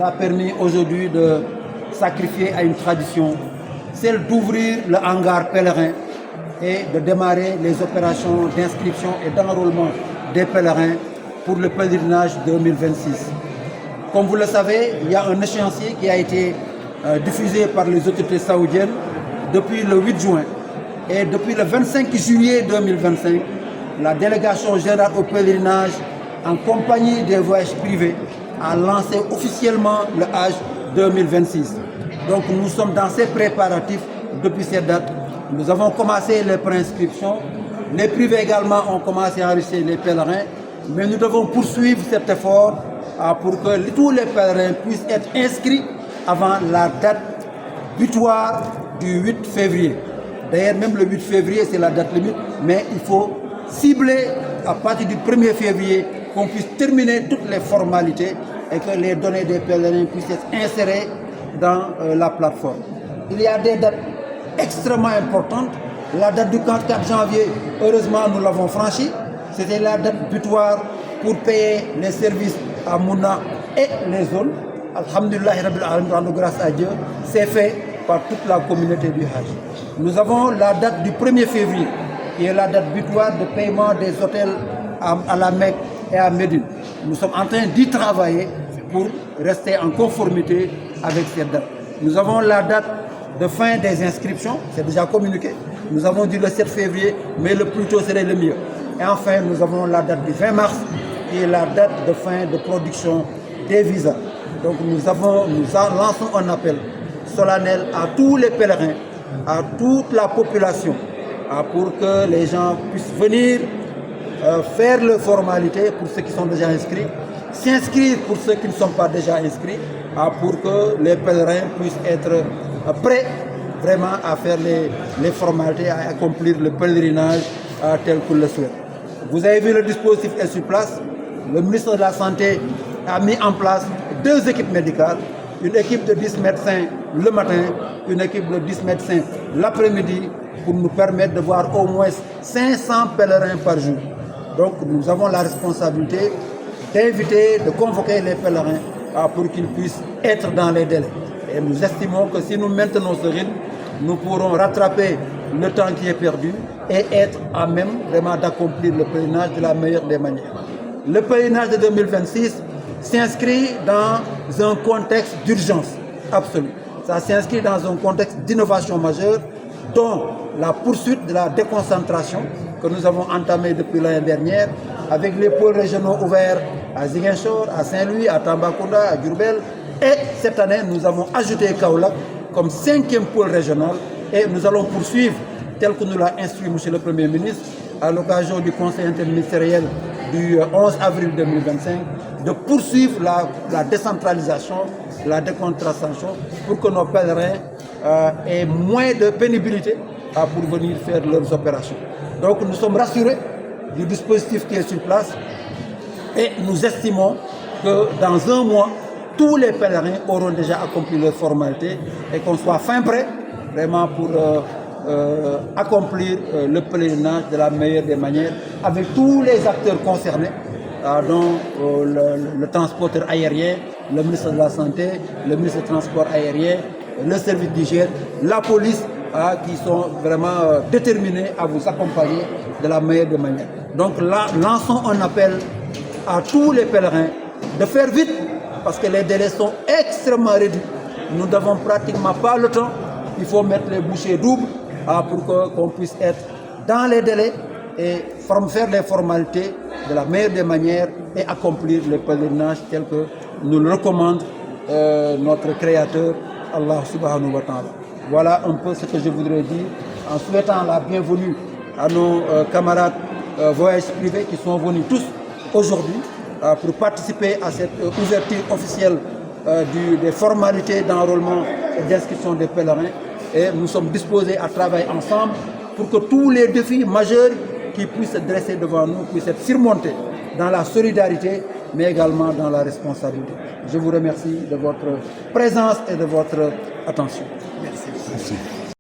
a permis aujourd'hui de sacrifier à une tradition, celle d'ouvrir le hangar pèlerin et de démarrer les opérations d'inscription et d'enrôlement des pèlerins pour le pèlerinage 2026. Comme vous le savez, il y a un échéancier qui a été diffusé par les autorités saoudiennes depuis le 8 juin. Et depuis le 25 juillet 2025, la délégation générale au pèlerinage, en compagnie des voyages privés, a lancé officiellement le Hajj 2026. Donc nous sommes dans ces préparatifs depuis cette date. Nous avons commencé les préinscriptions. Les privés également ont commencé à enregistrer les pèlerins. Mais nous devons poursuivre cet effort pour que tous les pèlerins puissent être inscrits avant la date butoir du 8 février. D'ailleurs, même le 8 février, c'est la date limite, mais il faut cibler à partir du 1er février qu'on puisse terminer toutes les formalités et que les données des pèlerins puissent être insérées dans la plateforme. Il y a des dates extrêmement importantes. La date du 4 janvier, heureusement, nous l'avons franchie. C'était la date butoir pour payer les services à Mouna et les zones. Alhamdulillah, rendons grâce à Dieu, c'est fait par toute la communauté du Hajj. Nous avons la date du 1er février, qui est la date butoir de paiement des hôtels à la Mecque et à Médine. Nous sommes en train d'y travailler pour rester en conformité avec cette date. Nous avons la date de fin des inscriptions, c'est déjà communiqué. Nous avons dit le 7 février, mais le plus tôt serait le mieux. Et enfin, nous avons la date du 20 mars, qui est la date de fin de production des visas. Donc nous lançons un appel solennel à tous les pèlerins, à toute la population, pour que les gens puissent venir faire leurs formalités pour ceux qui sont déjà inscrits, s'inscrire pour ceux qui ne sont pas déjà inscrits, pour que les pèlerins puissent être prêts vraiment à faire les formalités, à accomplir le pèlerinage tel qu'ils le souhaitent. Vous avez vu, le dispositif est sur place. Le ministre de la Santé a mis en place 2 équipes médicales, une équipe de 10 médecins le matin, une équipe de 10 médecins l'après-midi, pour nous permettre de voir au moins 500 pèlerins par jour. Donc nous avons la responsabilité d'inviter, de convoquer les pèlerins pour qu'ils puissent être dans les délais. Et nous estimons que si nous maintenons ce rythme, nous pourrons rattraper le temps qui est perdu et être à même vraiment d'accomplir le pèlerinage de la meilleure des manières. Le pèlerinage de 2026 s'inscrit dans un contexte d'urgence absolue. Ça s'inscrit dans un contexte d'innovation majeure, dont la poursuite de la déconcentration que nous avons entamée depuis l'année dernière, avec les pôles régionaux ouverts à Ziguinchor, à Saint-Louis, à Tambacounda, à Diourbel. Et cette année, nous avons ajouté Kaolack comme 5e pôle régional, et nous allons poursuivre, tel que nous l'a instruit M. le Premier ministre, à l'occasion du Conseil interministériel du 11 avril 2025, de poursuivre la décentralisation, la déconcentration, pour que nos pèlerins aient moins de pénibilité pour venir faire leurs opérations. Donc nous sommes rassurés du dispositif qui est sur place, et nous estimons que dans un mois, tous les pèlerins auront déjà accompli leurs formalités et qu'on soit fin prêt vraiment pour accomplir le pèlerinage de la meilleure des manières, avec tous les acteurs concernés, dont le transporteur aérien, le ministre de la Santé, le ministre du Transport aérien, le service d'hygiène, la police, qui sont vraiment déterminés à vous accompagner de la meilleure des manières. Donc là, lançons un appel à tous les pèlerins de faire vite, parce que les délais sont extrêmement réduits. Nous n'avons pratiquement pas le temps. Il faut mettre les bouchées doubles pour qu'on puisse être dans les délais et faire les formalités de la meilleure des manières et accomplir le pèlerinage tel que nous le recommande notre Créateur, Allah subhanahu wa ta'ala. Voilà un peu ce que je voudrais dire, en souhaitant la bienvenue à nos camarades voyages privés qui sont venus tous aujourd'hui pour participer à cette ouverture officielle des formalités d'enrôlement et d'inscription des pèlerins. Et nous sommes disposés à travailler ensemble pour que tous les défis majeurs qui puissent se dresser devant nous puissent être surmontés dans la solidarité, mais également dans la responsabilité. Je vous remercie de votre présence et de votre attention. Merci.